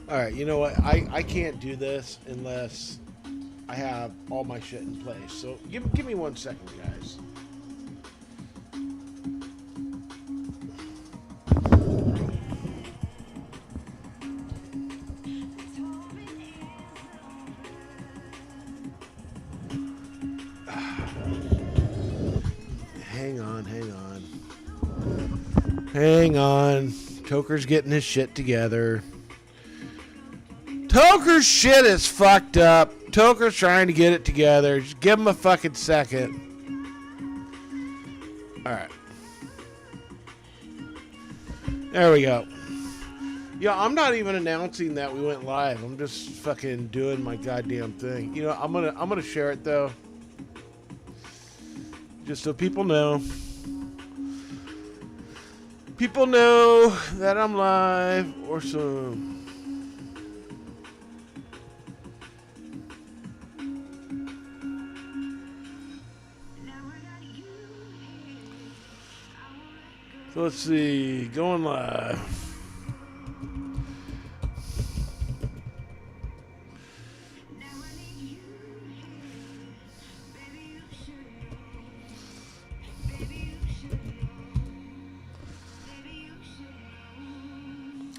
All right, you know what? I can't do this unless I have all my shit in place. So give me 1 second, guys. Hang on, hang on. Hang on. Toker's getting his shit together. Toker's shit is fucked up. Toker's trying to get it together. Just give him a fucking second. Alright. There we go. Yeah, I'm not even announcing that we went live. I'm just fucking doing my goddamn thing. You know, I'm gonna share it though. Just so people know. People know that I'm live or some. So let's see, going live.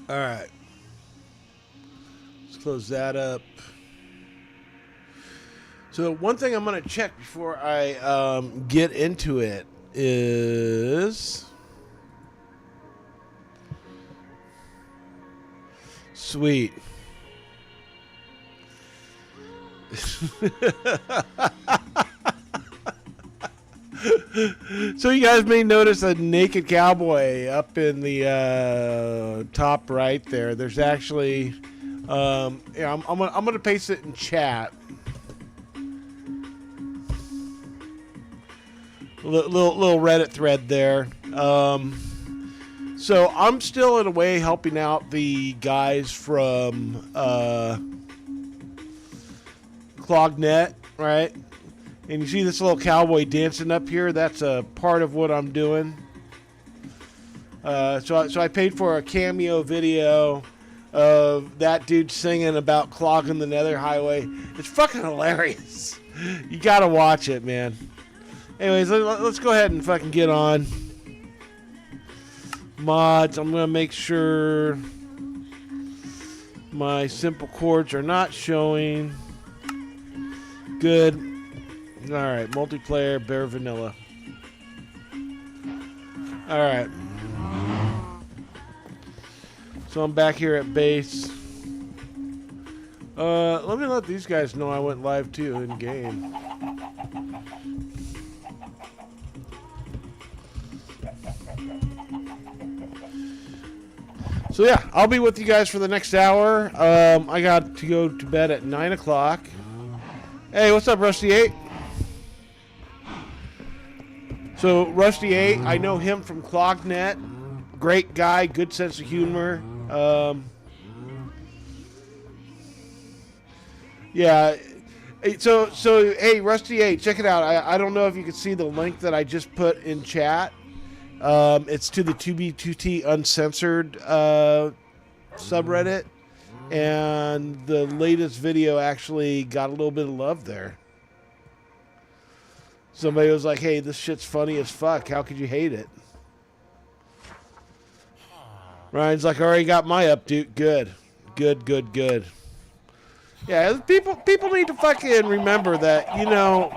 All right. Let's close that up. So one thing I'm going to check before I get into it is... Sweet. So you guys may notice a naked cowboy up in the top right there. There's actually, yeah, I'm gonna paste it in chat. Little Reddit thread there. So I'm still in a way helping out the guys from Clognet, right? And you see this little cowboy dancing up here? That's a part of what I'm doing. So I paid for a cameo video of that dude singing about clogging the Nether Highway. It's fucking hilarious. You gotta watch it, man. Anyways, let's go ahead and fucking get on. Mods, I'm gonna make sure my simple chords are not showing. Good. Alright, multiplayer, Barevanilla. Alright. So I'm back here at base. Let me let these guys know I went live too in game. So yeah, I'll be with you guys for the next hour. I got to go to bed at 9 o'clock. Hey, what's up, Rusty 8? So Rusty 8, I know him from Clognet. Great guy, good sense of humor. Yeah. So hey, Rusty 8, check it out. I don't know if you can see the link that I just put in chat. It's to the 2B2T Uncensored subreddit, and the latest video actually got a little bit of love there. Somebody was like, hey, this shit's funny as fuck. How could you hate it? Ryan's like, I already got my update. Good. Good. Yeah, people need to fucking remember that, you know...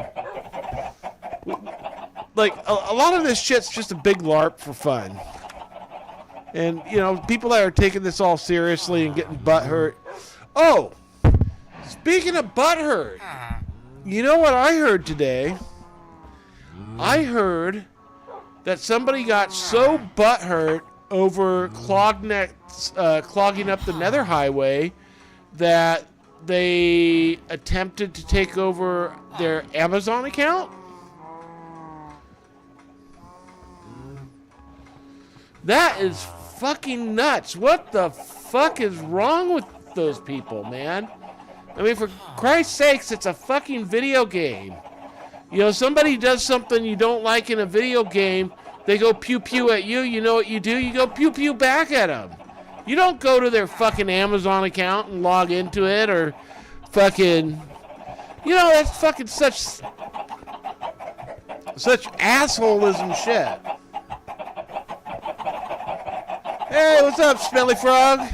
Like, a lot of this shit's just a big LARP for fun. And, you know, people that are taking this all seriously and getting butthurt. Oh! Speaking of butthurt, you know what I heard today? I heard that somebody got so butthurt over clogging up the Nether Highway that they attempted to take over their Amazon account. That is fucking nuts. What the fuck is wrong with those people, man? I mean, for Christ's sakes, it's a fucking video game. You know, somebody does something you don't like in a video game, they go pew pew at you, you know what you do? You go pew pew back at them. You don't go to their fucking Amazon account and log into it or fucking... You know, that's fucking such assholism shit. Hey, what's up, Smelly Frog?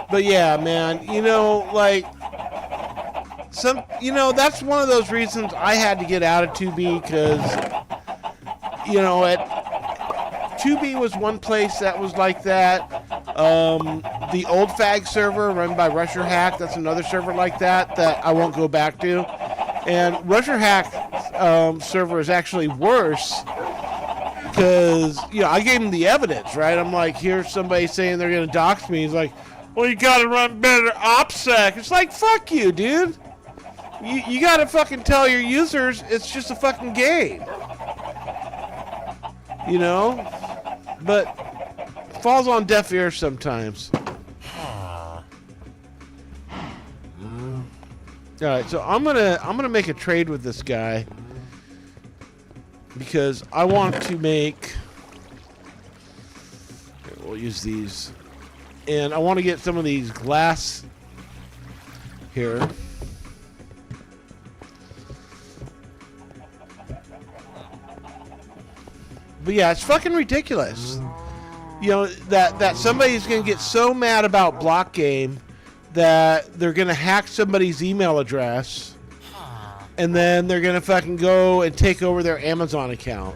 But yeah, man, you know, like, that's one of those reasons I had to get out of 2B because, you know, 2B was one place that was like that. The old fag server run by Rusher Hack, that's another server like that I won't go back to. And Rusher Hack server is actually worse because, you know, I gave him the evidence, right? I'm like, here's somebody saying they're going to dox me. He's like, well, you got to run better OPSEC. It's like, fuck you, dude. You got to fucking tell your users it's just a fucking game. You know? But falls on deaf ears sometimes. All right, so I'm gonna make a trade with this guy because I want to make. Okay, we'll use these, and I want to get some of these glass here. But yeah, it's fucking ridiculous. You know, that somebody's going to get so mad about Block Game that they're going to hack somebody's email address and then they're going to fucking go and take over their Amazon account.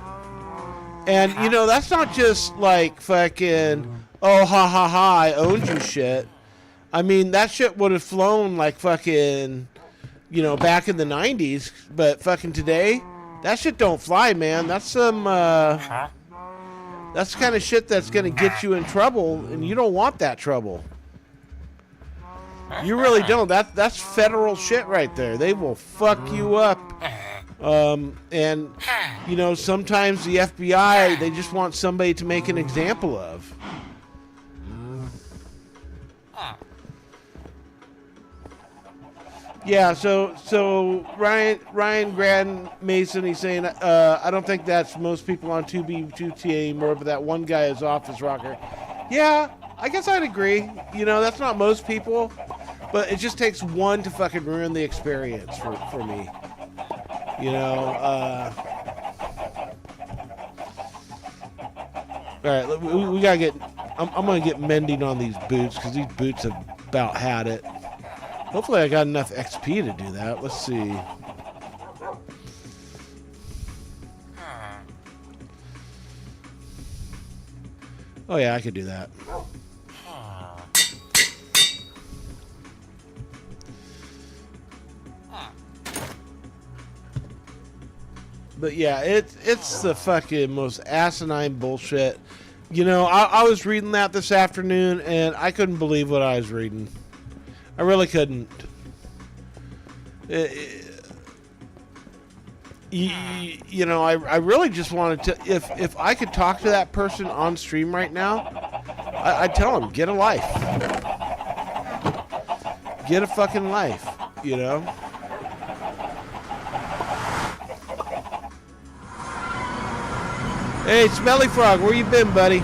And, you know, that's not just like fucking, oh, ha, ha, ha, I owned you shit. I mean, that shit would have flown like fucking, you know, back in the 90s. But fucking today, that shit don't fly, man. That's some... That's the kind of shit that's going to get you in trouble, and you don't want that trouble. You really don't. That's federal shit right there. They will fuck you up. And, you know, sometimes the FBI, they just want somebody to make an example of. Yeah, so Ryan Grand Mason, he's saying, I don't think that's most people on 2B2T anymore, but that one guy is office rocker. Yeah, I guess I'd agree. You know, that's not most people, but it just takes one to fucking ruin the experience for me. You know, all right, we gotta get, I'm gonna get mending on these boots, because these boots have about had it. Hopefully I got enough XP to do that. Let's see. Oh yeah, I could do that. But yeah, it's the fucking most asinine bullshit. You know, I was reading that this afternoon, and I couldn't believe what I was reading. I really couldn't. You know, I really just wanted to. If I could talk to that person on stream right now, I'd tell him, get a life. Get a fucking life. You know. Hey, Smelly Frog, where you been, buddy?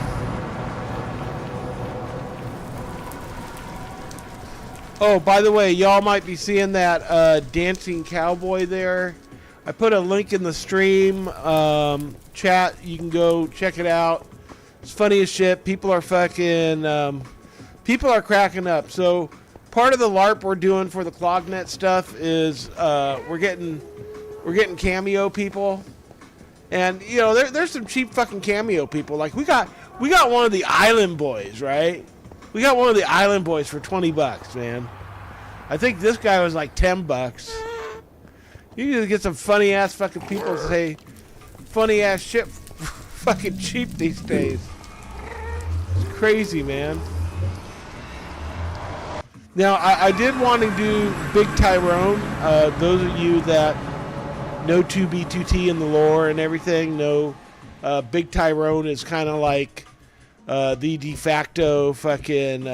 Oh, by the way, y'all might be seeing that dancing cowboy there. I put a link in the stream chat. You can go check it out. It's funny as shit. People are fucking... people are cracking up. So, part of the LARP we're doing for the Clognet stuff is we're getting cameo people. And, you know, there's some cheap fucking cameo people. Like, we got one of the Island Boys, right? We got one of the Island Boys for $20, man. I think this guy was like $10. You can get some funny ass fucking people to say funny ass shit fucking cheap these days. It's crazy, man. Now, I did want to do Big Tyrone. Those of you that know 2B2T and the lore and everything know Big Tyrone is kind of like the de facto fucking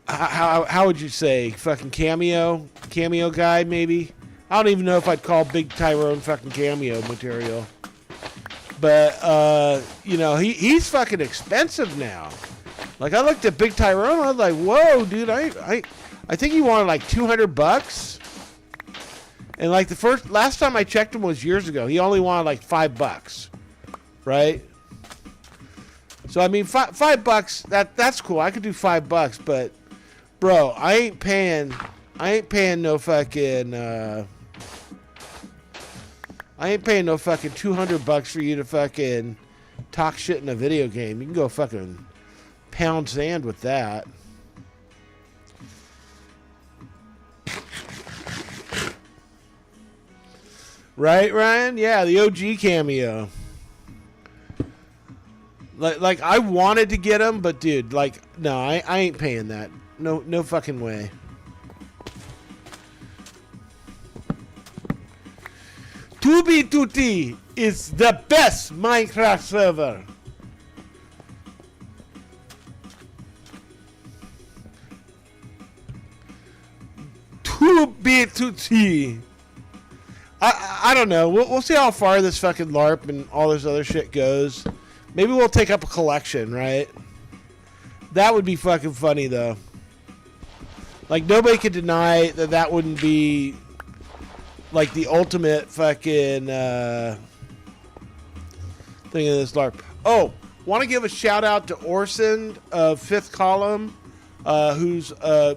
how would you say fucking cameo guy, maybe? I don't even know if I'd call Big Tyrone fucking cameo material. But you know, he's fucking expensive now. Like I looked at Big Tyrone, I was like, whoa, dude, I think he wanted like $200. And like last time I checked him was years ago. He only wanted like $5, right? So I mean, $5. That's cool. I could do $5, but bro, I ain't paying no fucking. I ain't paying no fucking $200 for you to fucking talk shit in a video game. You can go fucking pound sand with that. Right, Ryan? Yeah, the OG cameo. Like I wanted to get him, but dude, like, no, I ain't paying that. No fucking way. Tubi Tutti is the best Minecraft server. Tubi Tutti. I don't know. We'll see how far this fucking LARP and all this other shit goes. Maybe we'll take up a collection, right? That would be fucking funny, though. Like, nobody could deny that wouldn't be, like, the ultimate fucking thing of this LARP. Oh, want to give a shout-out to Orson of Fifth Column, who's a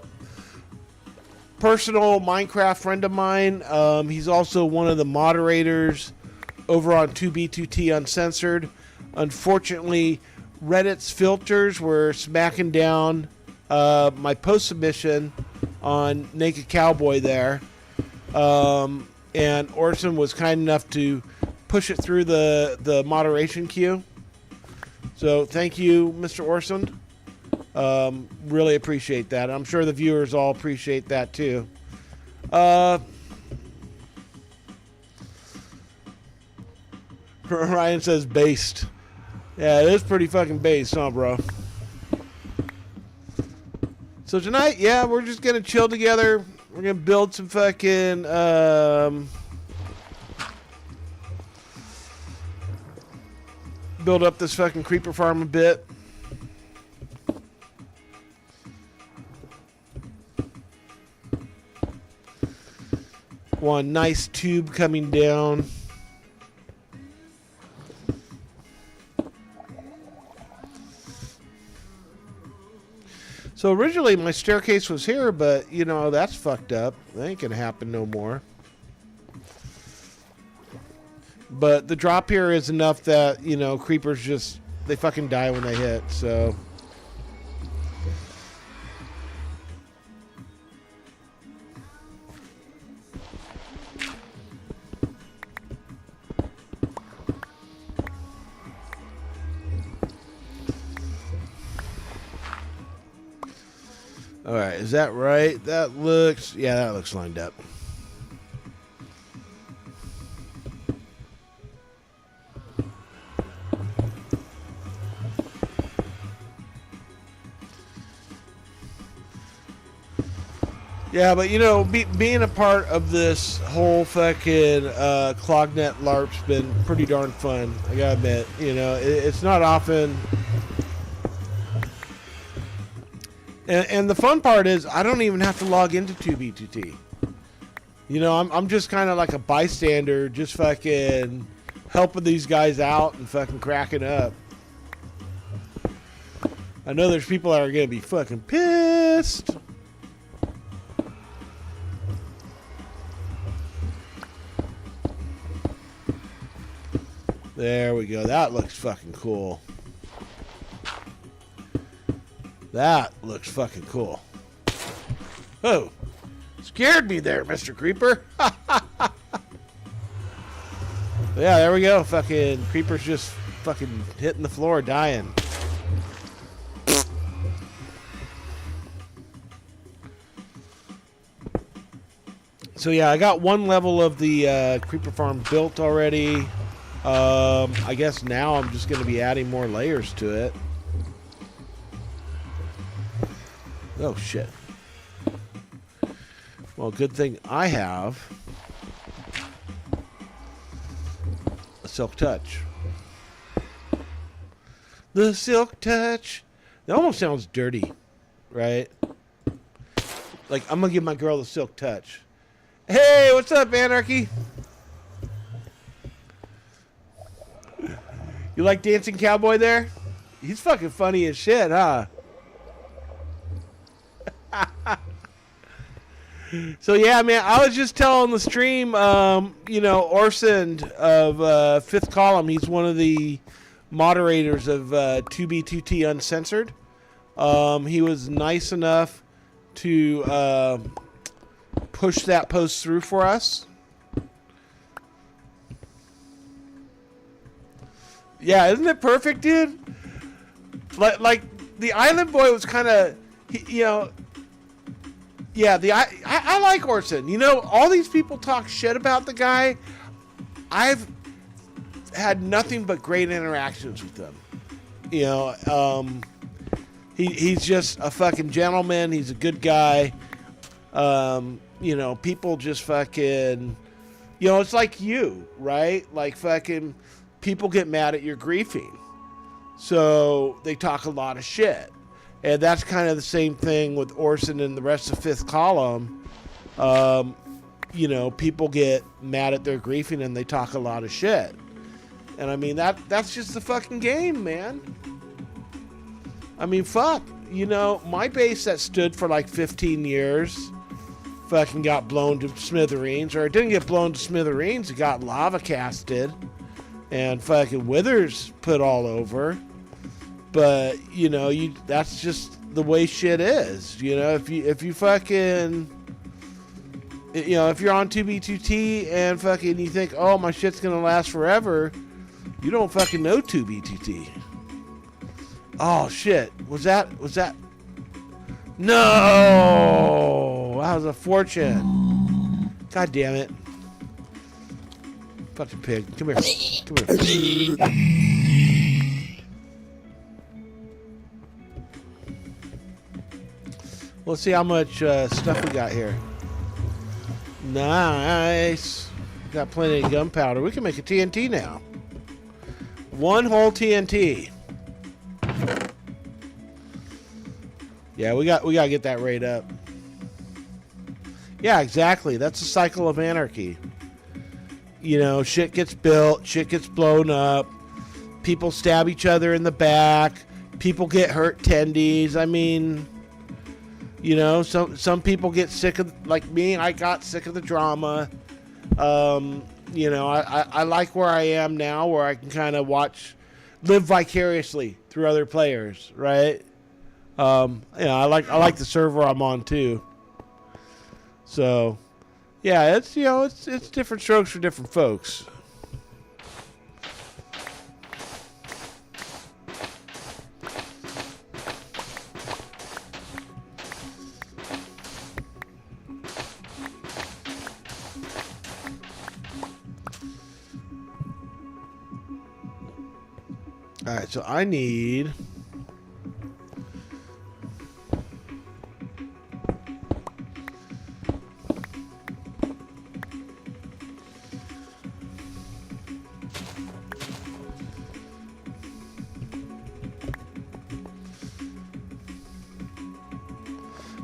personal Minecraft friend of mine. He's also one of the moderators over on 2B2T Uncensored. Unfortunately, Reddit's filters were smacking down my post submission on Naked Cowboy there. And Orson was kind enough to push it through the moderation queue. So thank you, Mr. Orson. Really appreciate that. I'm sure the viewers all appreciate that too. Ryan says based. Yeah, it is pretty fucking based, huh, bro? So tonight, yeah, we're just gonna chill together. We're gonna build some fucking build up this fucking creeper farm a bit. One nice tube coming down. So originally my staircase was here, but you know, that's fucked up. That ain't gonna happen no more. But the drop here is enough that, you know, creepers just, they fucking die when they hit, so. All right, is that right? That looks, yeah, that looks lined up. Yeah, but you know, being a part of this whole fucking Clognet LARP's been pretty darn fun. I gotta admit, you know, it's not often. And the fun part is I don't even have to log into 2B2T. You know, I'm just kind of like a bystander, just fucking helping these guys out and fucking cracking up. I know there's people that are gonna be fucking pissed. There we go. That looks fucking cool. That looks fucking cool. Oh, scared me there, Mr. Creeper. Yeah, there we go. Fucking creepers just fucking hitting the floor, dying. So yeah, I got one level of the creeper farm built already. I guess now I'm just going to be adding more layers to it. Oh, shit. Well, good thing I have a silk touch. The silk touch. That almost sounds dirty, right? Like, I'm gonna give my girl the silk touch. Hey, what's up, Anarchy? You like Dancing Cowboy there? He's fucking funny as shit, huh? So yeah, man, I was just telling the stream, Orson of Fifth Column, he's one of the moderators of 2B2T Uncensored. He was nice enough to push that post through for us. Yeah, isn't it perfect, dude? Like the Island Boy was kind of, yeah, I like Orson. You know, all these people talk shit about the guy. I've had nothing but great interactions with him. You know, he's just a fucking gentleman. He's a good guy. People just fucking, it's like you, right? Like fucking people get mad at your griefing. So they talk a lot of shit. And that's kind of the same thing with Orson and the rest of Fifth Column. People get mad at their griefing and they talk a lot of shit. And I mean, that's just the fucking game, man. I mean, fuck. My base that stood for like 15 years fucking got blown to smithereens. Or it didn't get blown to smithereens. It got lava casted. And fucking withers put all over. But, that's just the way shit is. If you fucking, if you're on 2B2T and fucking you think, oh, my shit's going to last forever, you don't fucking know 2B2T. Oh, shit. Was that? No! That was a fortune. God damn it. Fucking pig. Come here. Let's see how much stuff we got here. Nice. Got plenty of gunpowder. We can make a TNT now. One whole TNT. Yeah, we got to get that rate up. Yeah, exactly. That's a cycle of anarchy. Shit gets built, shit gets blown up. People stab each other in the back. People get hurt tendies. I mean, some people get sick of, like me, I got sick of the drama. I like where I am now, where I can kind of live vicariously through other players, right? I like the server I'm on too. So, yeah, it's different strokes for different folks. All right, so I need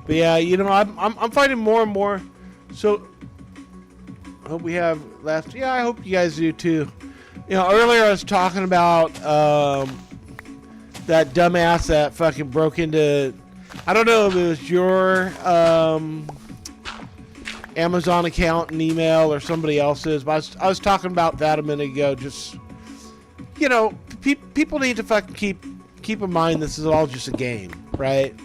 but yeah, I'm finding more and more. So I hope we have last. Yeah, I hope you guys do too. Earlier I was talking about that dumbass that fucking broke into, I don't know if it was your Amazon account and email or somebody else's, but I was talking about that a minute ago. Just, people need to fucking keep in mind this is all just a game, right?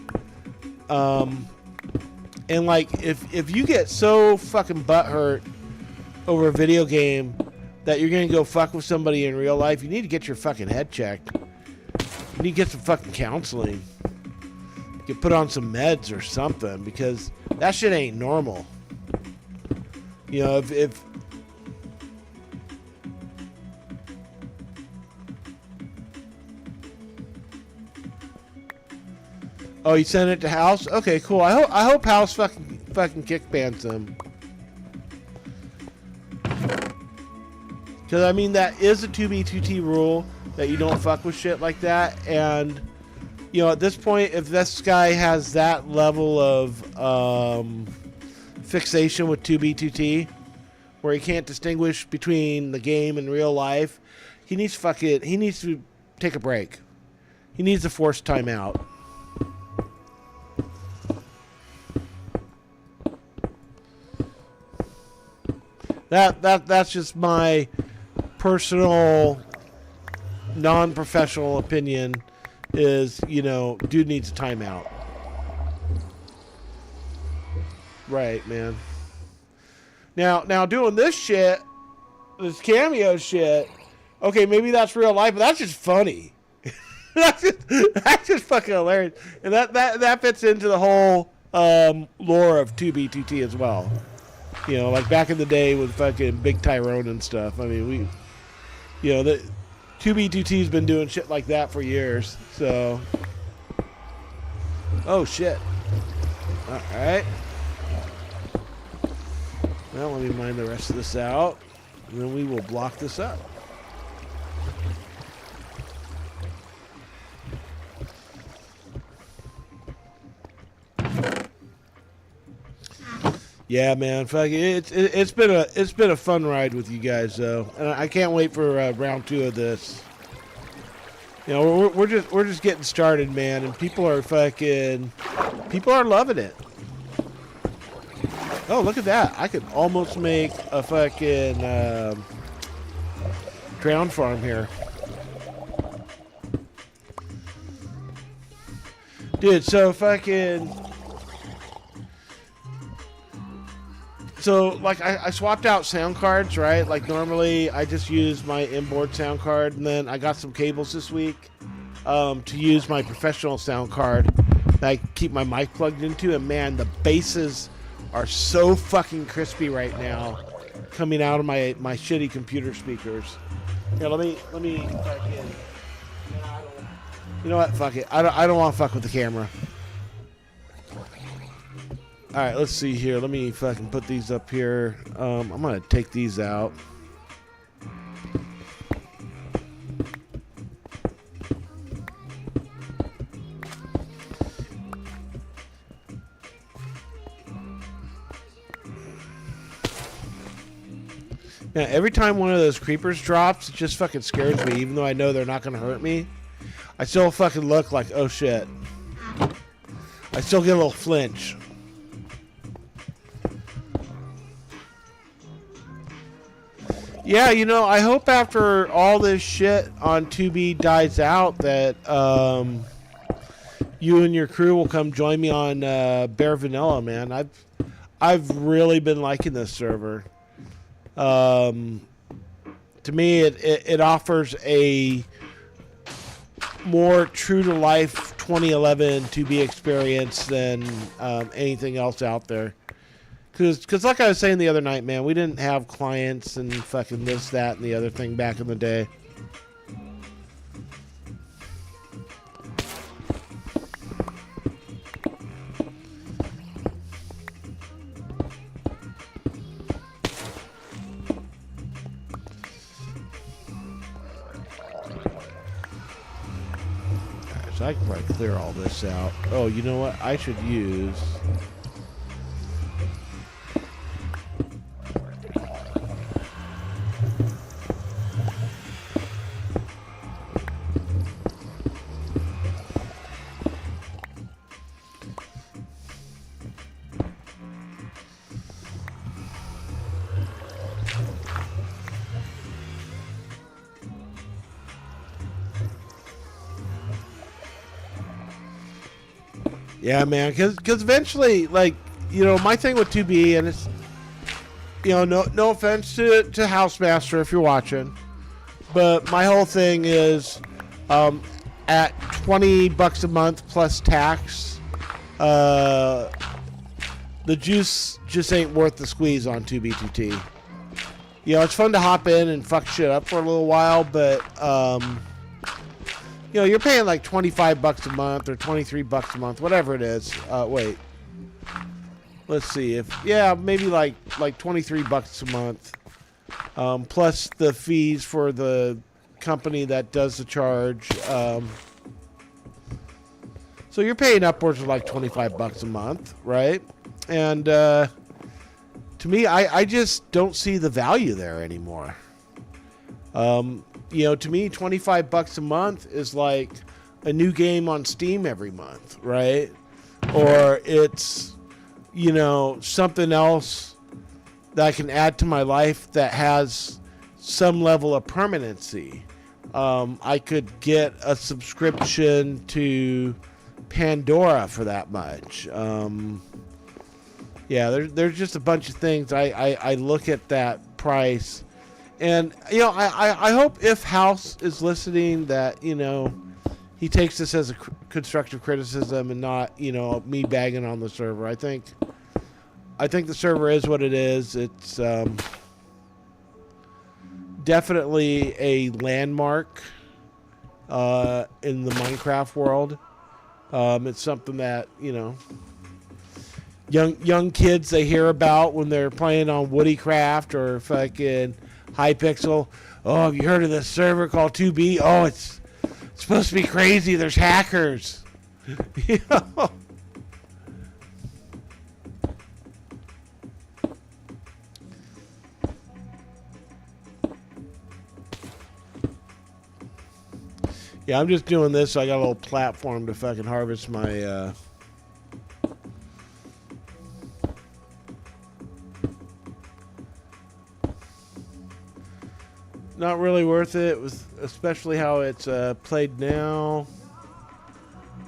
And like, if you get so fucking butthurt over a video game that you're gonna go fuck with somebody in real life, you need to get your fucking head checked. You need to get some fucking counseling. Get put on some meds or something, because that shit ain't normal. If oh, you sent it to House? Okay, cool. I hope House fucking kick bans them. Because, I mean, that is a 2B2T rule. that you don't fuck with shit like that. And you know, at this point, if this guy has that level of fixation with 2B2T, where he can't distinguish between the game and real life, he needs to take a break. He needs to force time out. That's just my personal, non-professional opinion. Is, you know, dude needs a timeout. Right, man. Now doing this shit, this cameo shit. Okay, maybe that's real life, but that's just funny. that's just fucking hilarious, and that fits into the whole lore of 2B2T as well. You know, like back in the day with fucking Big Tyrone and stuff. I mean, the 2B2T's been doing shit like that for years. So, oh shit. All right. Well, let me mine the rest of this out, and then we will block this up. Yeah, man, fuck it. It's been a fun ride with you guys though, and I can't wait for round 2 of this. You know, we're just getting started, man, and people are loving it. Oh, look at that! I could almost make a fucking drown farm here, dude. So like I swapped out sound cards, right? Like normally I just use my inboard sound card, and then I got some cables this week to use my professional sound card that I keep my mic plugged into, and man, the basses are so fucking crispy right now coming out of my shitty computer speakers. Yeah, let me fucking, you know what? Fuck it. I don't want to fuck with the camera. All right, let's see here. Let me fucking put these up here. I'm gonna take these out. Now, every time one of those creepers drops, it just fucking scares me, even though I know they're not gonna hurt me. I still fucking look like, oh shit. I still get a little flinch. Yeah, you know, I hope after all this shit on 2B dies out that you and your crew will come join me on Barevanilla, man. I've really been liking this server. To me, it offers a more true to life 2011 2B experience than anything else out there. Because like I was saying the other night, man, we didn't have clients and fucking this, that, and the other thing back in the day. Alright, so I can probably clear all this out. Oh, you know what? I should use... Yeah, man, because eventually, like, you know, my thing with 2B, and it's, you know, no offense to Housemaster if you're watching, but my whole thing is at $20 a month plus tax, the juice just ain't worth the squeeze on 2B2T. You know, it's fun to hop in and fuck shit up for a little while, but you know, you're paying like $25 a month or $23 a month, whatever it is. Wait, let's see maybe like $23 a month, plus the fees for the company that does the charge. So you're paying upwards of like $25 a month, right? And to me, I just don't see the value there anymore. You know, to me, $25 a month is like a new game on Steam every month, right? Or it's, you know, something else that I can add to my life that has some level of permanency. I could get a subscription to Pandora for that much. Yeah, there's just a bunch of things. I look at that price, and you know, I hope if House is listening that, you know, he takes this as a constructive criticism and not, you know, me bagging on the server. I think the server is what it is. It's definitely a landmark in the Minecraft world. It's something that, you know, young kids, they hear about when they're playing on Woodycraft or fucking Hypixel. Oh, have you heard of this server called 2B? Oh, it's supposed to be crazy. There's hackers. You know? Yeah, I'm just doing this so I got a little platform to fucking harvest my not really worth it, with especially how it's played now.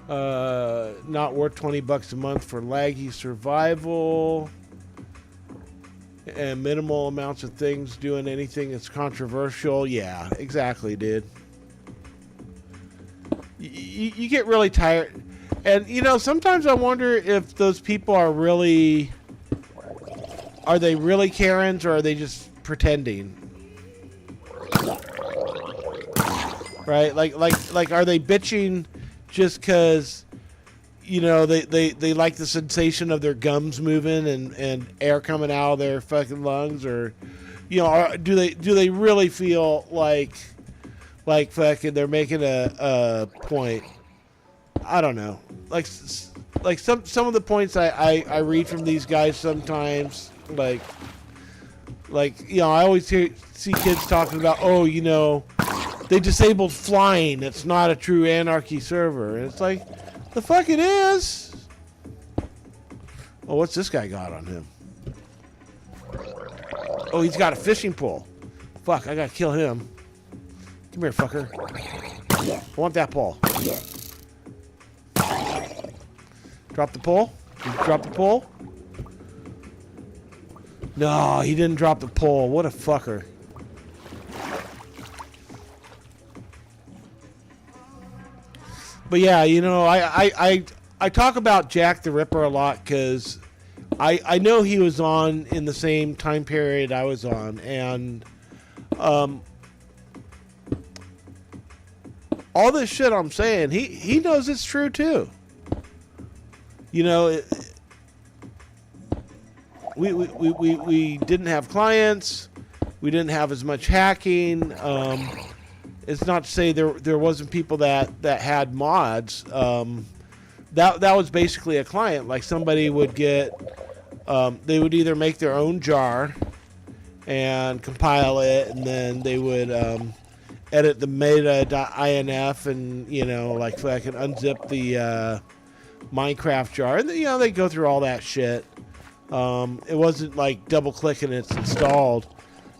Not worth $20 a month for laggy survival and minimal amounts of things doing anything that's controversial. Yeah, exactly, dude. You get really tired, and you know, sometimes I wonder if those people are they really Karens, or are they just pretending? Right? Like are they bitching just because, you know, they like the sensation of their gums moving and air coming out of their fucking lungs, or, you know, do they really feel like fucking they're making a point? I don't know. Like some of the points I read from these guys sometimes, like you know, I always see kids talking about, oh, you know, they disabled flying. It's not a true anarchy server. And it's like, the fuck it is. Oh, what's this guy got on him? Oh, he's got a fishing pole. Fuck, I gotta kill him. Come here, fucker. I want that pole. Drop the pole. Did you drop the pole? No, he didn't drop the pole. What a fucker. But yeah, you know, I talk about Jack the Ripper a lot because I know he was on in the same time period I was on, and all this shit I'm saying, he knows it's true too. You know, we didn't have clients, we didn't have as much hacking. It's not to say there wasn't people that had mods. That was basically a client. Like, somebody would get, they would either make their own jar and compile it, and then they would edit the meta.inf and, you know, like fucking unzip the Minecraft jar, and you know, they go through all that shit. It wasn't like double click and it's installed.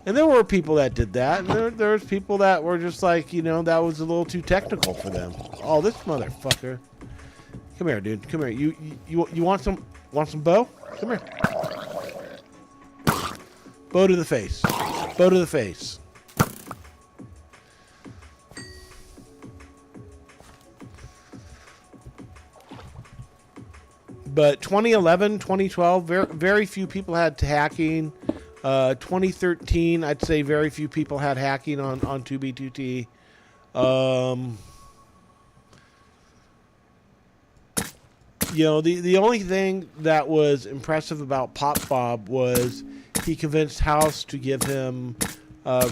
And there were people that did that, and there was people that were just like, you know, that was a little too technical for them. Oh, this motherfucker! Come here, dude. Come here. You want some bow? Come here. Bow to the face. Bow to the face. But 2011, 2012, very few people had hacking. 2013, I'd say very few people had hacking on 2B2T. You know, the only thing that was impressive about Pop Bob was he convinced House to give him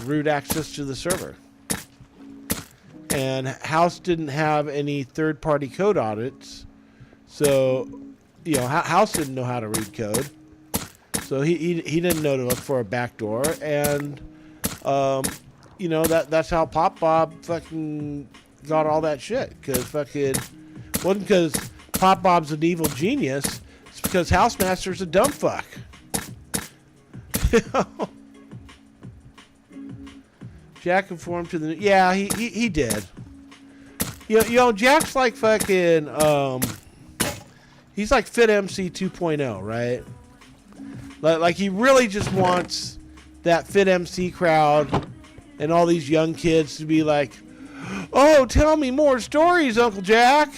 root access to the server. and House didn't have any third-party code audits, so House didn't know how to read code, so he didn't know to look for a backdoor, and that's how Pop Bob fucking got all that shit, because fucking wasn't because Pop Bob's an evil genius, it's because Housemaster's a dumb fuck. Jack conformed to the... Yeah, he did. Jack's like fucking... he's like Fit MC 2.0, right? Like he really just wants that Fit MC crowd and all these young kids to be like, oh, tell me more stories, Uncle Jack.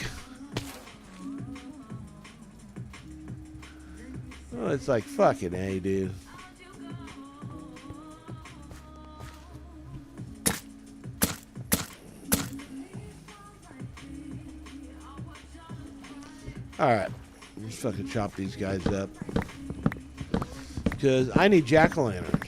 Oh, it's like, fucking A, dude. Alright, let's fucking chop these guys up. Because I need jack-o'-lanterns.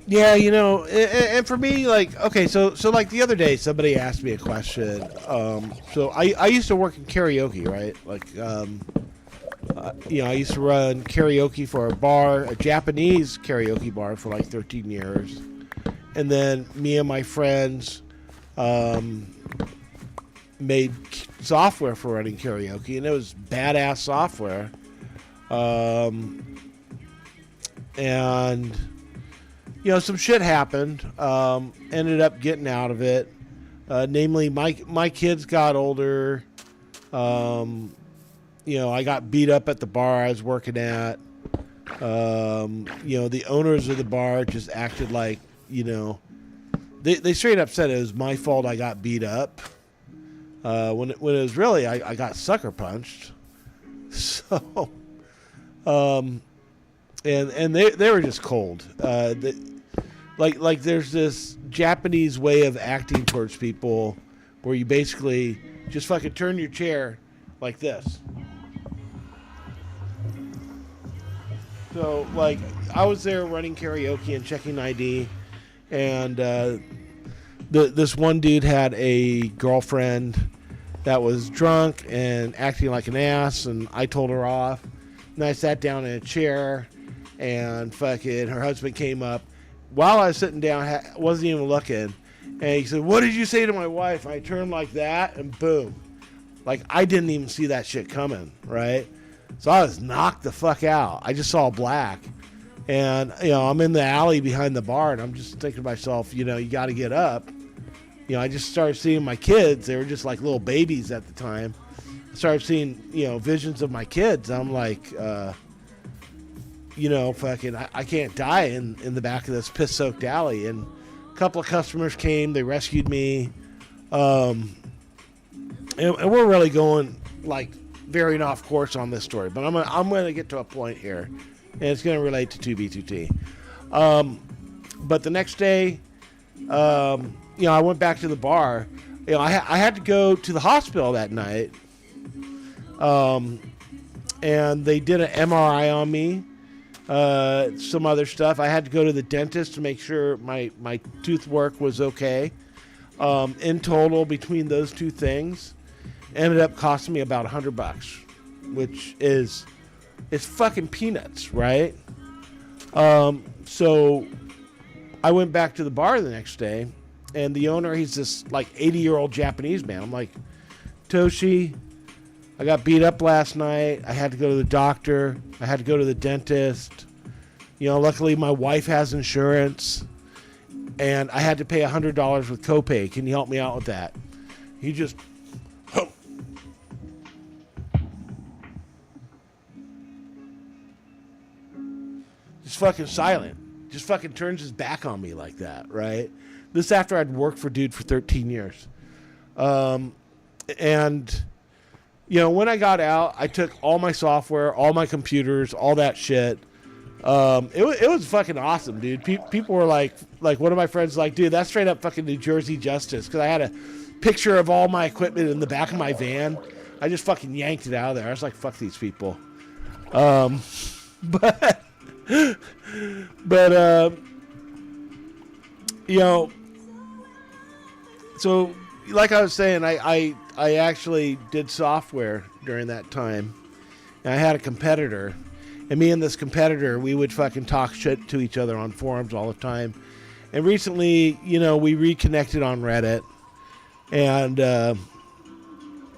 Yeah, and for me, like, okay, so like the other day, somebody asked me a question. So I used to work in karaoke, right? Like, I used to run karaoke for a Japanese karaoke bar for like 13 years. And then me and my friends made software for running karaoke, and it was badass software. And... some shit happened. Ended up getting out of it. Namely, my kids got older. I got beat up at the bar I was working at. The owners of the bar just acted like, they straight up said it was my fault I got beat up. When it was really, I got sucker punched. So, and they were just cold. Like there's this Japanese way of acting towards people where you basically just fucking turn your chair like this. So, like, I was there running karaoke and checking ID, and this one dude had a girlfriend that was drunk and acting like an ass, and I told her off. And I sat down in a chair, and fucking her husband came up. While I was sitting down, wasn't even looking, and he said, "What did you say to my wife?" I turned like that, and boom. Like, I didn't even see that shit coming, right? So I was knocked the fuck out. I just saw black. And, I'm in the alley behind the bar, and I'm just thinking to myself, you got to get up. I just started seeing my kids. They were just like little babies at the time. I started seeing, visions of my kids. I'm like, fucking, I can't die in the back of this piss-soaked alley. And a couple of customers came. They rescued me. And we're really going, like, veering off course on this story. But I'm gonna get to a point here. And it's going to relate to 2B2T. But the next day, I went back to the bar. I had to go to the hospital that night. And they did an MRI on me. Some other stuff. I had to go to the dentist to make sure my tooth work was okay. In total, between those two things, ended up costing me about $100, which is, it's fucking peanuts, right? So I went back to the bar the next day, and the owner, he's this like 80-year-old Japanese man. I'm like, Toshi, I got beat up last night. I had to go to the doctor. I had to go to the dentist. Luckily my wife has insurance, and I had to pay $100 with copay. Can you help me out with that? He just, just fucking silent. Just fucking turns his back on me like that, right? This after I'd worked for dude for 13 years. And, when I got out, I took all my software, all my computers, all that shit. It was fucking awesome, dude. People were like one of my friends like, dude, that's straight up fucking New Jersey justice. Because I had a picture of all my equipment in the back of my van. I just fucking yanked it out of there. I was like, fuck these people. But you know, so like I was saying, I actually did software during that time. And I had a competitor. And me and this competitor, we would fucking talk shit to each other on forums all the time. And recently, you know, we reconnected on Reddit. And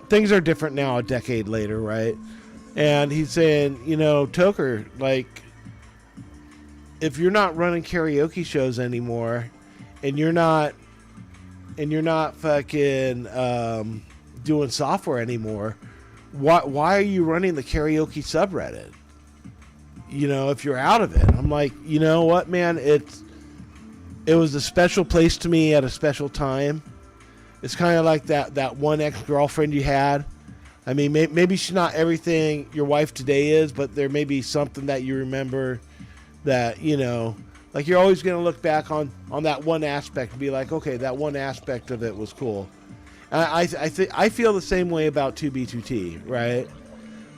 things are different now a decade later, right? And he's saying, you know, Toker, like, if you're not running karaoke shows anymore, and you're not fucking doing software anymore, why are you running the karaoke subreddit? You know, if you're out of it. I'm like, you know what, man? It was a special place to me at a special time. It's kind of like that one ex-girlfriend you had. I mean, maybe she's not everything your wife today is, but there may be something that you remember that, you know, like you're always going to look back on that one aspect and be like, okay, that one aspect of it was cool. And I feel the same way about 2B2T, right?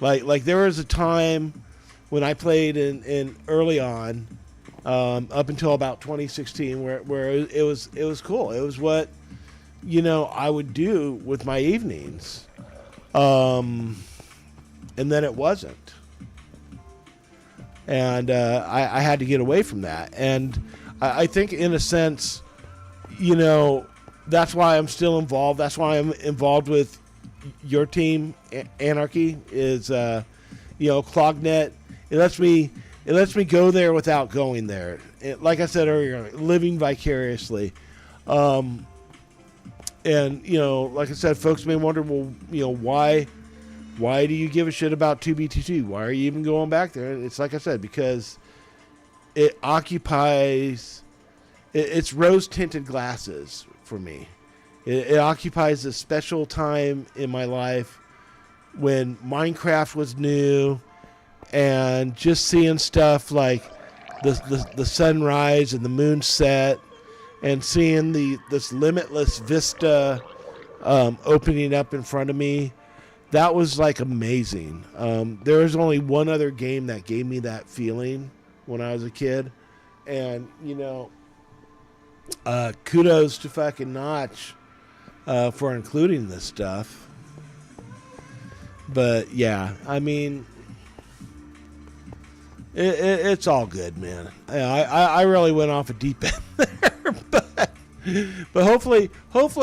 Like there was a time when I played in early on, up until about 2016, where it was cool. It was what, you know, I would do with my evenings, and then it wasn't, and I had to get away from that. And I think, in a sense, you know, that's why I'm still involved. That's why I'm involved with your team, Anarchy. Is you know, Clognet. It lets me go there without going there. Like I said earlier, living vicariously. And, you know, like I said, folks may wonder, well, you know, why do you give a shit about 2B22? Why are you even going back there? It's like I said, because it occupies, it's rose-tinted glasses for me. It occupies a special time in my life when Minecraft was new, and just seeing stuff like the sunrise and the moon set, and seeing this limitless vista opening up in front of me, that was like amazing. There was only one other game that gave me that feeling when I was a kid, and you know, kudos to fucking Notch for including this stuff. But yeah, I mean, it's all good, man. I really went off a deep end there, but hopefully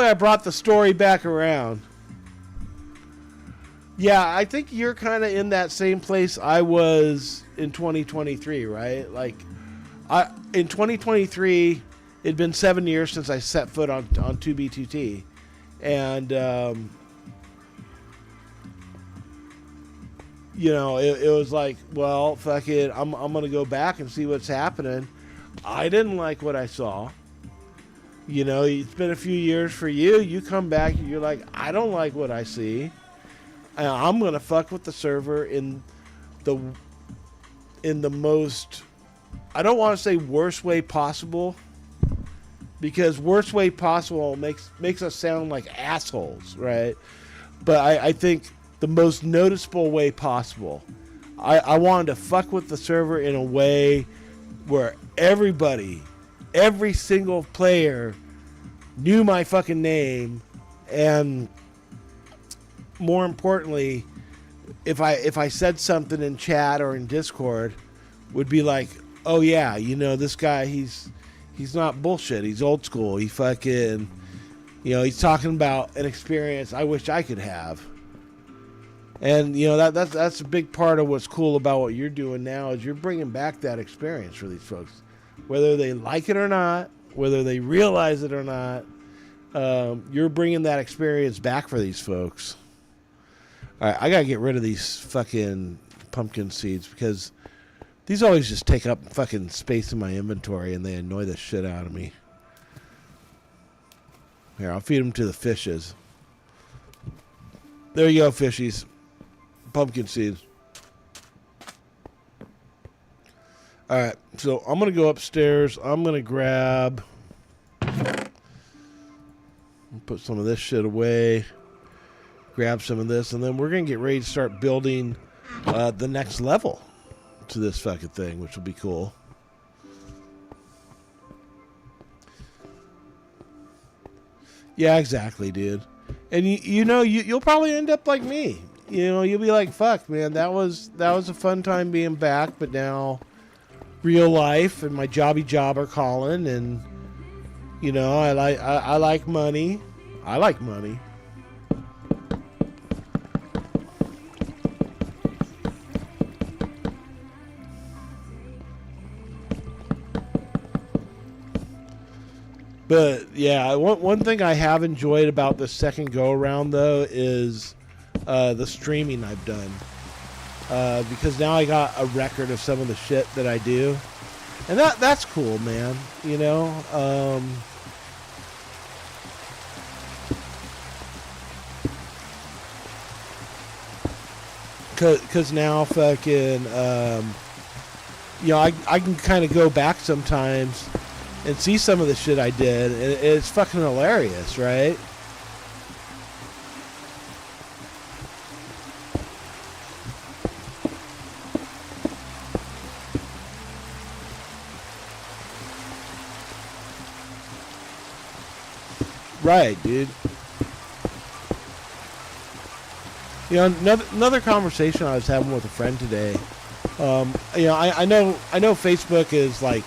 I brought the story back around. Yeah, I think you're kind of in that same place I was in 2023, right? Like, in 2023, it'd been 7 years since I set foot on 2B2T, and you know, it was like, well, fuck it, I'm going to go back and see what's happening. I didn't like what I saw. You know, it's been a few years for you. You come back, you're like, I don't like what I see. And I'm going to fuck with the server in the most, I don't want to say worst way possible, because worst way possible makes us sound like assholes, right? But I think the most noticeable way possible. I wanted to fuck with the server in a way where everybody, every single player knew my fucking name, and more importantly, if I said something in chat or in Discord, would be like, oh yeah, you know, this guy, he's not bullshit, he's old school, he fucking, you know, he's talking about an experience I wish I could have. And, you know, that's a big part of what's cool about what you're doing now, is you're bringing back that experience for these folks. Whether they like it or not, whether they realize it or not, you're bringing that experience back for these folks. All right, I got to get rid of these fucking pumpkin seeds, because these always just take up fucking space in my inventory, and they annoy the shit out of me. Here, I'll feed them to the fishes. There you go, fishies. Pumpkin seeds. All right, so I'm going to go upstairs. I'm going to grab... Put some of this shit away. Grab some of this, and then we're going to get ready to start building the next level to this fucking thing, which will be cool. Yeah, exactly, dude. And you'll probably end up like me. You'll be like, "Fuck, man, that was a fun time being back, but now real life and my jobby job are calling, and I like money. I like money." But yeah, one thing I have enjoyed about the second go around though is the streaming I've done, because now I got a record of some of the shit that I do, and that's cool, man. Cause now fucking I can kind of go back sometimes and see some of the shit I did, and it's fucking hilarious, right? Right, dude. Another conversation I was having with a friend today. I know Facebook is like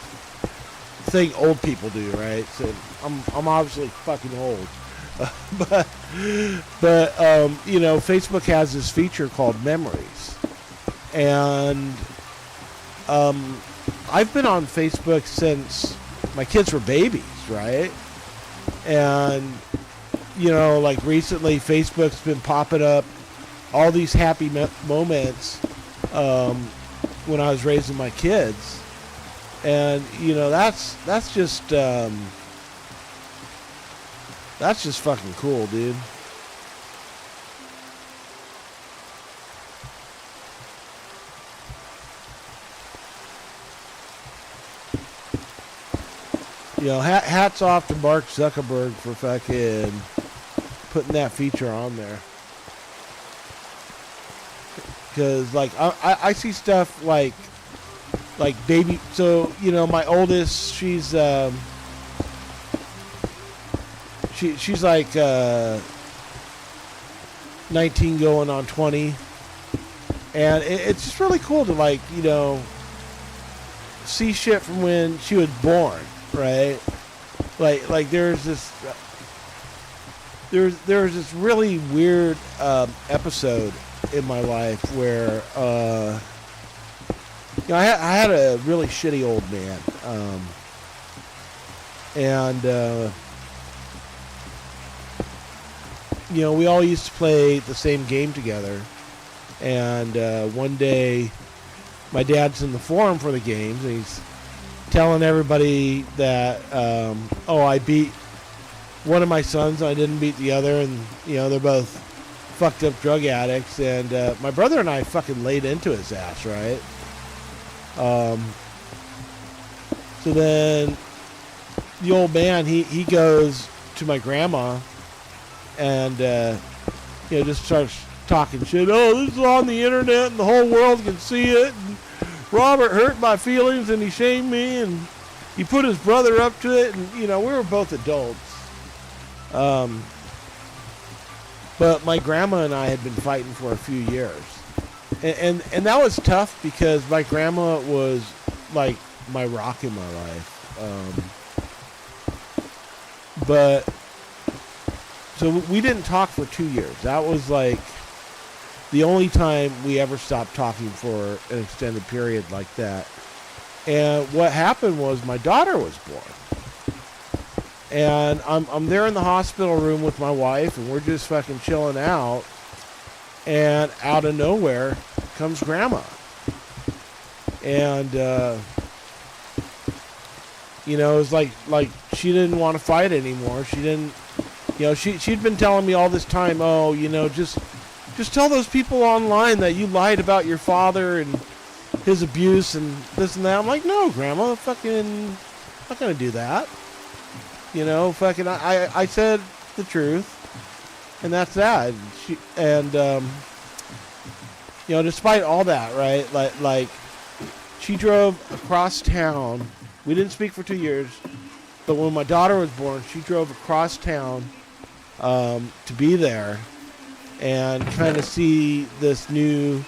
thing old people do, right? So I'm obviously fucking old, but Facebook has this feature called Memories, and I've been on Facebook since my kids were babies, right? And like recently, Facebook's been popping up all these happy moments when I was raising my kids. And that's just fucking cool, dude. Hats off to Mark Zuckerberg for fucking putting that feature on there. Because like I see stuff like baby, so my oldest, she's like 19 going on 20, and it's just really cool to like see shit from when she was born, right? Like there's this really weird episode in my life where I had a really shitty old man, and we all used to play the same game together. And one day, my dad's in the forum for the games, and he's telling everybody that I beat one of my sons, and I didn't beat the other, and they're both fucked up drug addicts, and my brother and I fucking laid into his ass, right? So then the old man, he goes to my grandma and, just starts talking shit. "Oh, this is on the internet and the whole world can see it. And Robert hurt my feelings and he shamed me, and he put his brother up to it." And, we were both adults. But my grandma and I had been fighting for a few years. And that was tough because my grandma was like my rock in my life. But so we didn't talk for 2 years. That was like the only time we ever stopped talking for an extended period like that. And what happened was my daughter was born. And I'm there in the hospital room with my wife, and we're just fucking chilling out. And out of nowhere comes Grandma. And, it was like she didn't want to fight anymore. She didn't, she'd been telling me all this time, just tell those people online that you lied about your father, and, his abuse and this and that. I'm like, no, Grandma, fucking, not gonna do that. You know, fucking, I said the truth, and that's that. You know, despite all that, right? Like, she drove across town. We didn't speak for 2 years, but when my daughter was born, she drove across town to be there and kind of see this new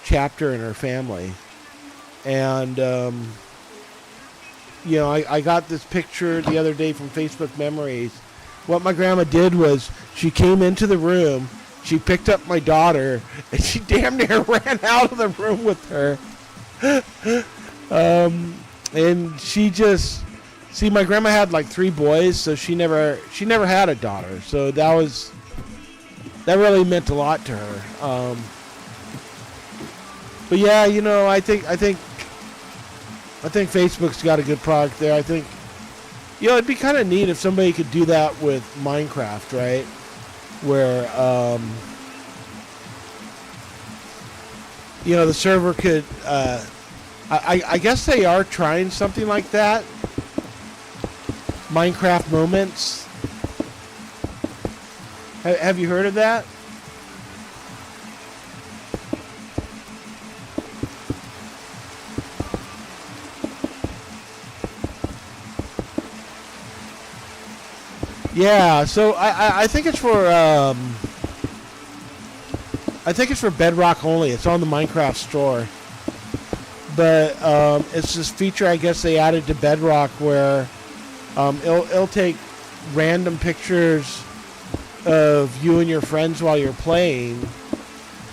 chapter in her family. And you know, I got this picture the other day from Facebook Memories. What my grandma did was she came into the room, she picked up my daughter, and she damn near ran out of the room with her. And she just, see, my grandma had like 3 boys, so she never had a daughter. So that really meant a lot to her. But yeah, you know, I think Facebook's got a good product there. I think, you know, it'd be kind of neat if somebody could do that with Minecraft, right? Where, you know, the server could, I guess they are trying something like that. Minecraft moments. Have you heard of that? Yeah, so I think it's for Bedrock only. It's on the Minecraft store, but it's this feature I guess they added to Bedrock where it'll take random pictures of you and your friends while you're playing,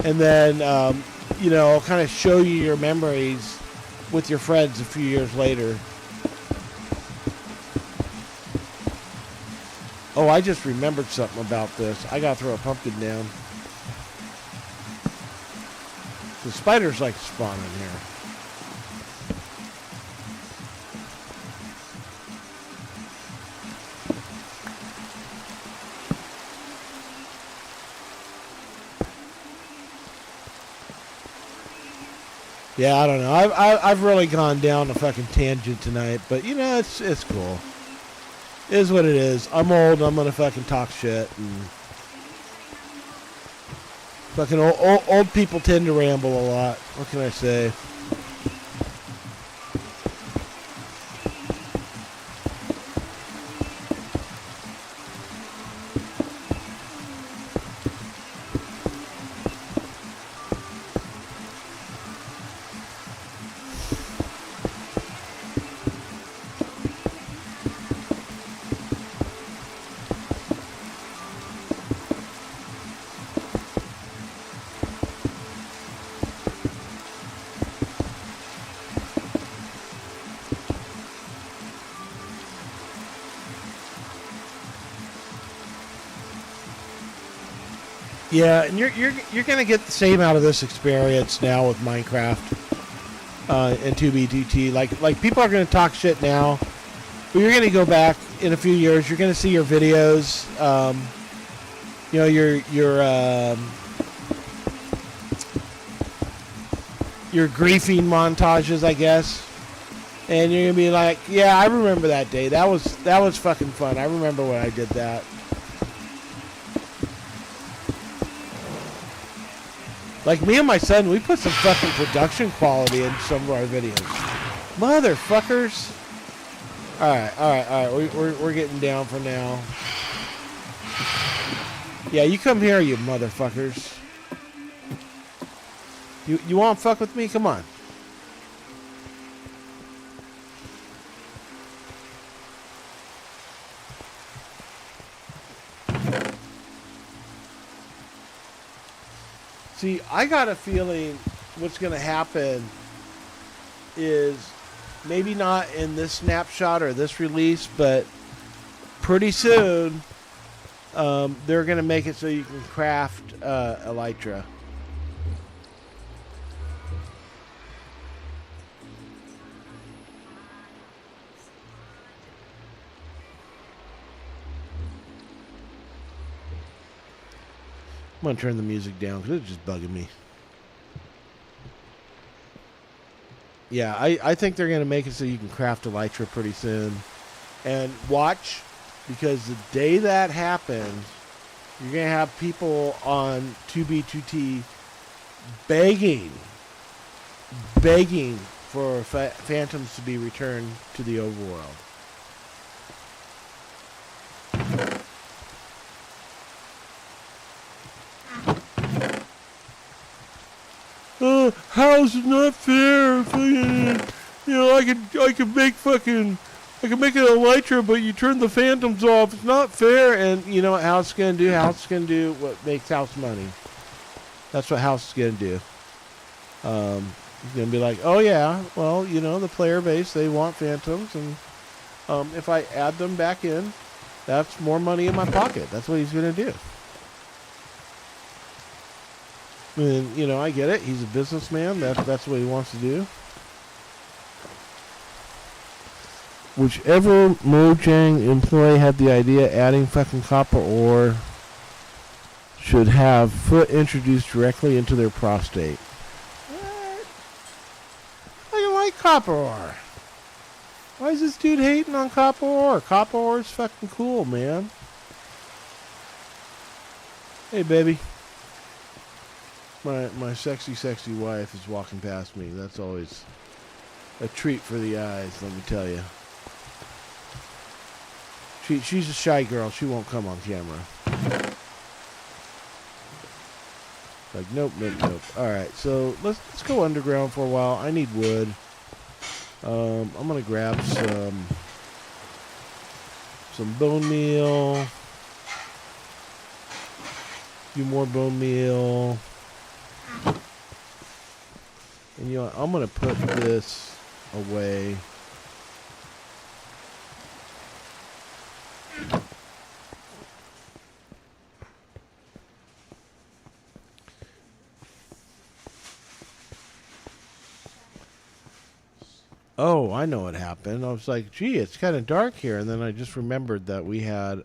and then you know, it'll kind of show you your memories with your friends a few years later. Oh, I just remembered something about this. I gotta throw a pumpkin down. The spiders like to spawn in here. Yeah, I don't know. I've really gone down a fucking tangent tonight, but you know, it's cool. It is what it is. I'm old. I'm gonna fucking talk shit, and fucking old people tend to ramble a lot. What can I say? Yeah, and you're gonna get the same out of this experience now with Minecraft and 2BTT. Like people are gonna talk shit now, but you're gonna go back in a few years. You're gonna see your videos. You know, your griefing montages, I guess, and you're gonna be like, yeah, I remember that day. That was fucking fun. I remember when I did that. Like me and my son, we put some fucking production quality in some of our videos. Motherfuckers. Alright. We're getting down for now. Yeah, you come here, you motherfuckers. You want to fuck with me? Come on. See, I got a feeling what's going to happen is maybe not in this snapshot or this release, but pretty soon they're going to make it so you can craft elytra. I'm going to turn the music down because it's just bugging me. Yeah, I think they're going to make it so you can craft elytra pretty soon. And watch, because the day that happens, you're going to have people on 2B2T begging for phantoms to be returned to the overworld. How's it not fair? I could make an elytra, but you turn the phantoms off. It's not fair. And you know what House is gonna do? House is gonna do what makes House money. That's what House is gonna do. He's gonna be like, oh yeah, well, the player base, they want phantoms, and if I add them back in, that's more money in my pocket. That's what he's gonna do. And, I get it. He's a businessman. That's what he wants to do. Whichever Mojang employee had the idea, adding fucking copper ore should have foot introduced directly into their prostate. What? I don't like copper ore. Why is this dude hating on copper ore? Copper ore is fucking cool, man. Hey, baby. My sexy wife is walking past me. That's always a treat for the eyes, let me tell you. She's a shy girl. She won't come on camera. Like, nope. Alright, so let's go underground for a while. I need wood. I'm gonna grab some bone meal. A few more bone meal. And I'm going to put this away. Oh, I know what happened. I was like, gee, it's kind of dark here. And then I just remembered that we had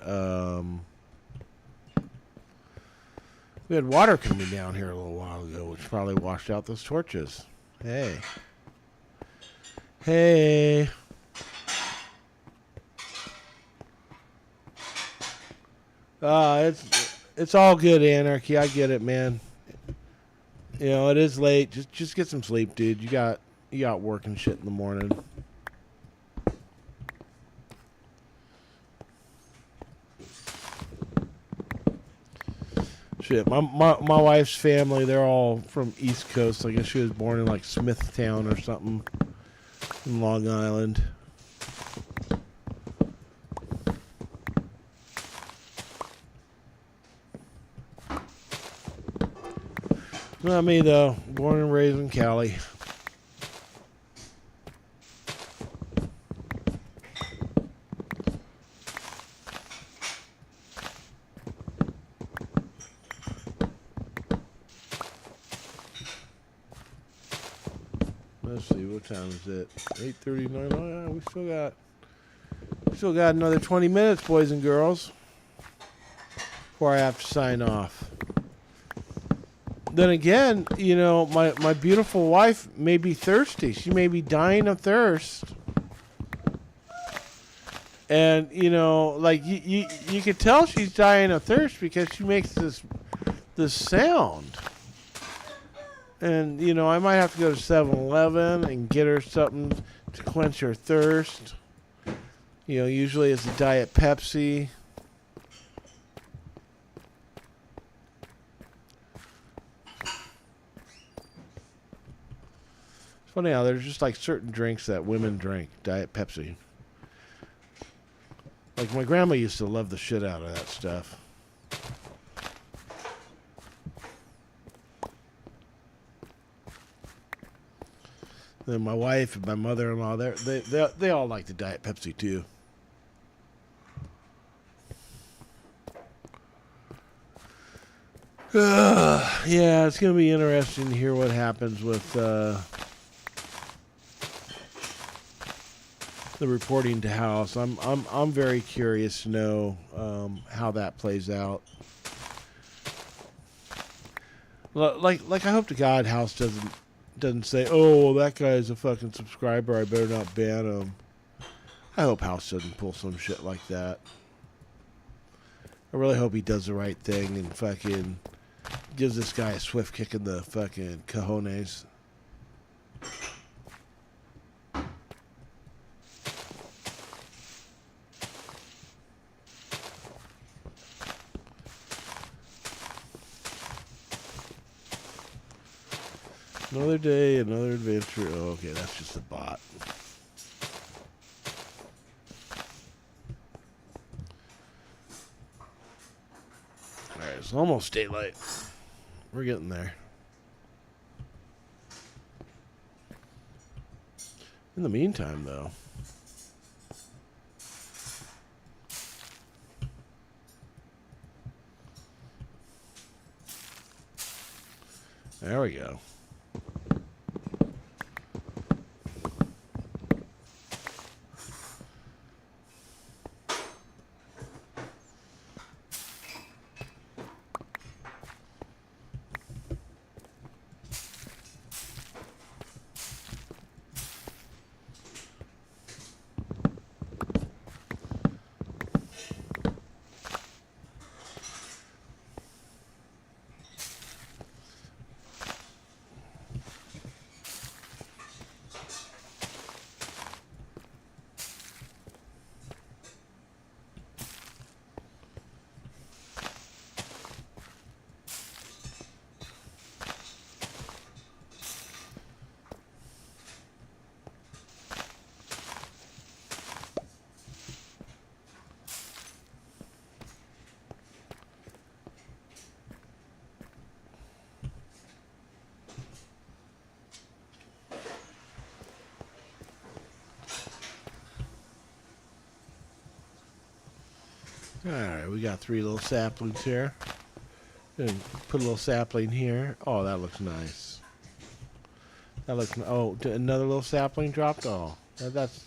water coming down here a little while ago, which probably washed out those torches. Hey. It's all good, Anarchy. I get it, man. It is late. Just get some sleep, dude. You got work and shit in the morning. Shit, my wife's family, they're all from East Coast. I guess she was born in like Smithtown or something in Long Island. Not me though. Born and raised in Cali. Let's see, what time is it? 8:39. Oh, yeah, we still got another 20 minutes, boys and girls, before I have to sign off. Then again, my beautiful wife may be thirsty. She may be dying of thirst. And, like you could tell she's dying of thirst because she makes this sound. And, I might have to go to 7-Eleven and get her something to quench her thirst. Usually it's a Diet Pepsi. It's funny how there's just like certain drinks that women drink. Diet Pepsi. Like my grandma used to love the shit out of that stuff. Then my wife and my mother-in-law, they all like the Diet Pepsi too. Yeah, it's gonna be interesting to hear what happens with the reporting to House. I'm very curious to know how that plays out. Like I hope to God House doesn't say, oh, well, that guy's a fucking subscriber, I better not ban him. I hope House doesn't pull some shit like that. I really hope he does the right thing and fucking gives this guy a swift kick in the fucking cojones. Another day, another adventure. Oh, okay, that's just a bot. Alright, it's almost daylight. We're getting there. In the meantime, though, there we go. Alright, we got 3 little saplings here. And put a little sapling here. Oh, that looks nice. That looks... Oh, another little sapling dropped? Oh, that's...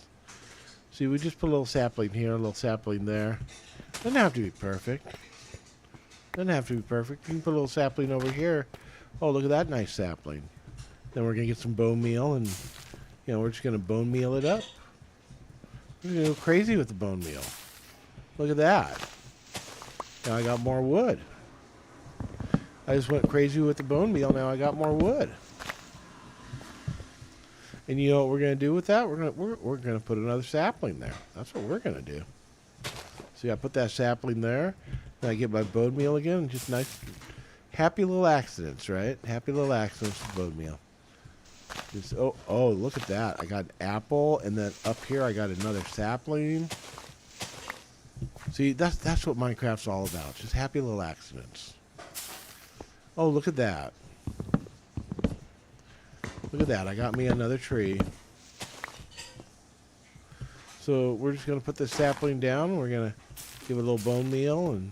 See, we just put a little sapling here, a little sapling there. Doesn't have to be perfect. Doesn't have to be perfect. You can put a little sapling over here. Oh, look at that nice sapling. Then we're going to get some bone meal and, you know, we're just going to bone meal it up. We're going to go crazy with the bone meal. Look at that. Now I got more wood. I just went crazy with the bone meal. Now I got more wood. And you know what we're going to do with that? We're going to put another sapling there. That's what we're going to do. See, I put that sapling there. Then I get my bone meal again. Just nice, happy little accidents, right? Happy little accidents with bone meal. Just, oh, look at that. I got an apple, and then up here I got another sapling. See, that's what Minecraft's all about. Just happy little accidents. Oh, look at that. Look at that. I got me another tree. So we're just going to put this sapling down. We're going to give it a little bone meal. And,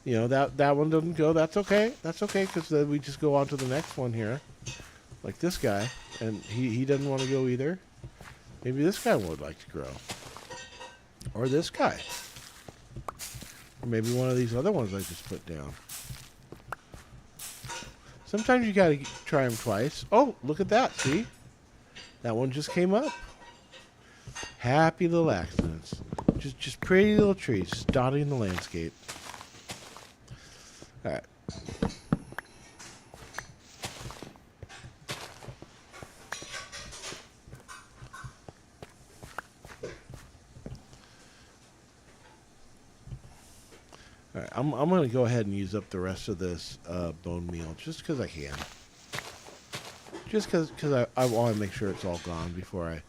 you know, that one doesn't go. That's okay. That's okay, because then we just go on to the next one here. Like this guy. And he doesn't want to go either. Maybe this guy would like to grow. Or this guy. Or maybe one of these other ones I just put down. Sometimes you gotta try them twice. Oh, look at that, see? That one just came up. Happy little accidents. Just pretty little trees dotting the landscape. Alright. Alright, I'm going to go ahead and use up the rest of this bone meal just because I can. Just because I want to make sure it's all gone before I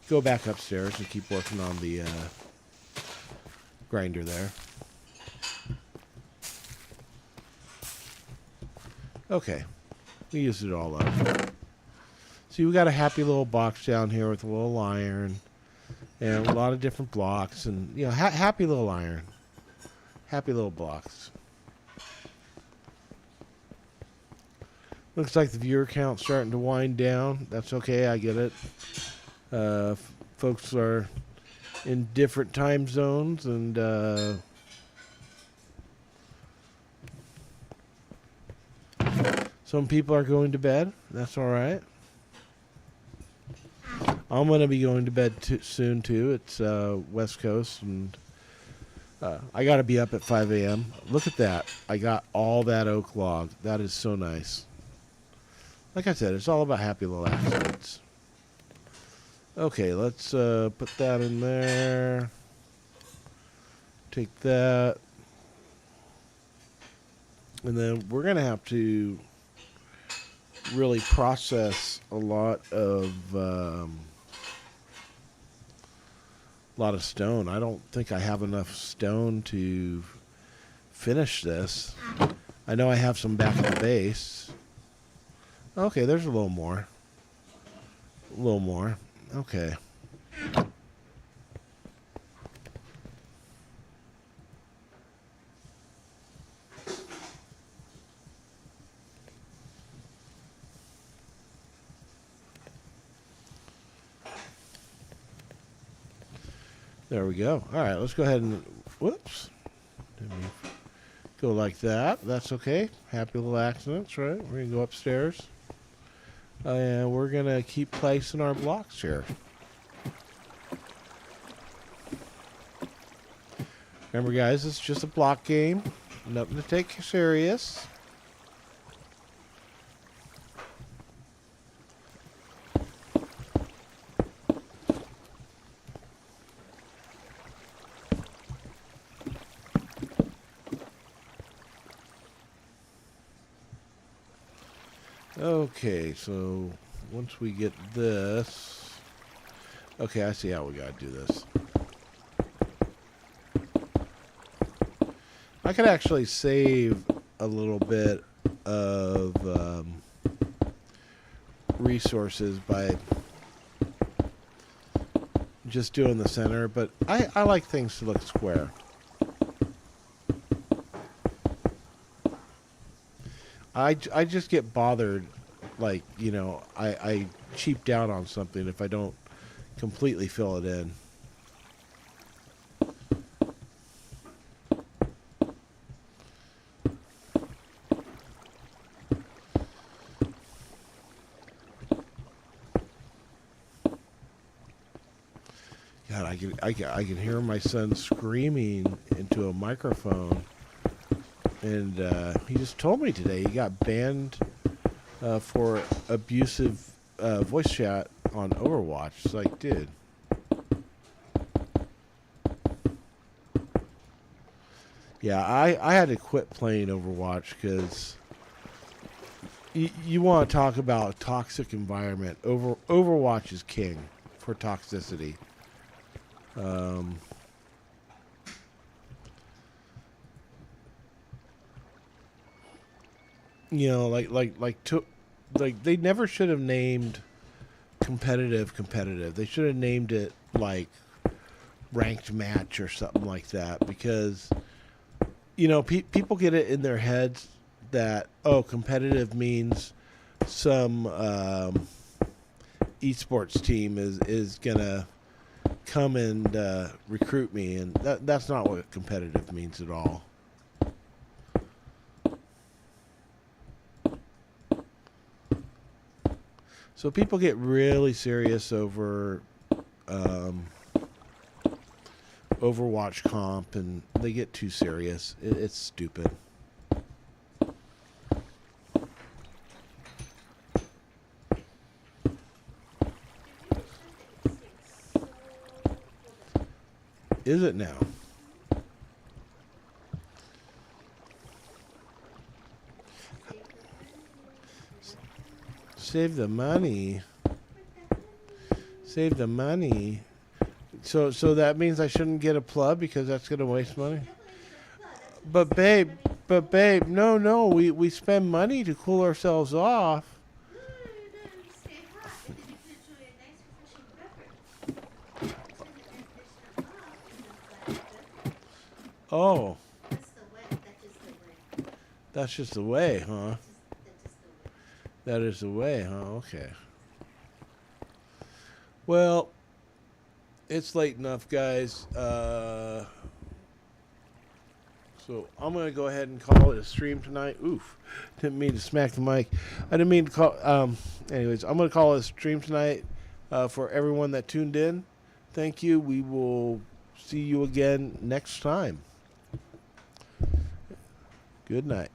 go back upstairs and keep working on the grinder there. Okay, we used it all up. See, we got a happy little box down here with a little iron and a lot of different blocks and, you know, happy little iron. Happy little blocks. Looks like the viewer count's starting to wind down. That's okay, I get it. Folks are in different time zones and some people are going to bed. That's all right. I'm going to be going to bed soon, too. It's West Coast, and I got to be up at 5 a.m. Look at that. I got all that oak log. That is so nice. Like I said, it's all about happy little accidents. Okay, let's put that in there. Take that. And then we're going to have to really process a lot of stone. I don't think I have enough stone to finish this. I know I have some back at the base. Okay, there's a little more. A little more. Okay. There we go. All right, let's go ahead and, whoops. Didn't mean go like that. That's okay. Happy little accidents, right? We're going to go upstairs. And we're going to keep placing our blocks here. Remember, guys, it's just a block game. Nothing to take serious. Okay, so once we get this... Okay, I see how we gotta do this. I could actually save a little bit of resources by just doing the center, but I like things to look square. I just get bothered, like, you know, I cheaped out on something if I don't completely fill it in. God, I can hear my son screaming into a microphone. And he just told me today he got banned for abusive voice chat on Overwatch. It's like, dude. Yeah, I had to quit playing Overwatch because you want to talk about a toxic environment. Overwatch is king for toxicity. You know, like they never should have named competitive. They should have named it like ranked match or something like that, because you know people get it in their heads that, oh, competitive means some esports team is gonna come and recruit me, and that's not what competitive means at all. So people get really serious over Overwatch comp, and they get too serious. It's stupid. Is it now? Save the money. Save the money. So that means I shouldn't get a plug because that's going to waste money? But babe, no. We spend money to cool ourselves off. Oh. That's just the way, huh? That is the way, huh? Okay. Well, it's late enough, guys. So I'm going to go ahead and call it a stream tonight. Oof. Didn't mean to smack the mic. I didn't mean to call... anyways, I'm going to call it a stream tonight. For everyone that tuned in, thank you. We will see you again next time. Good night.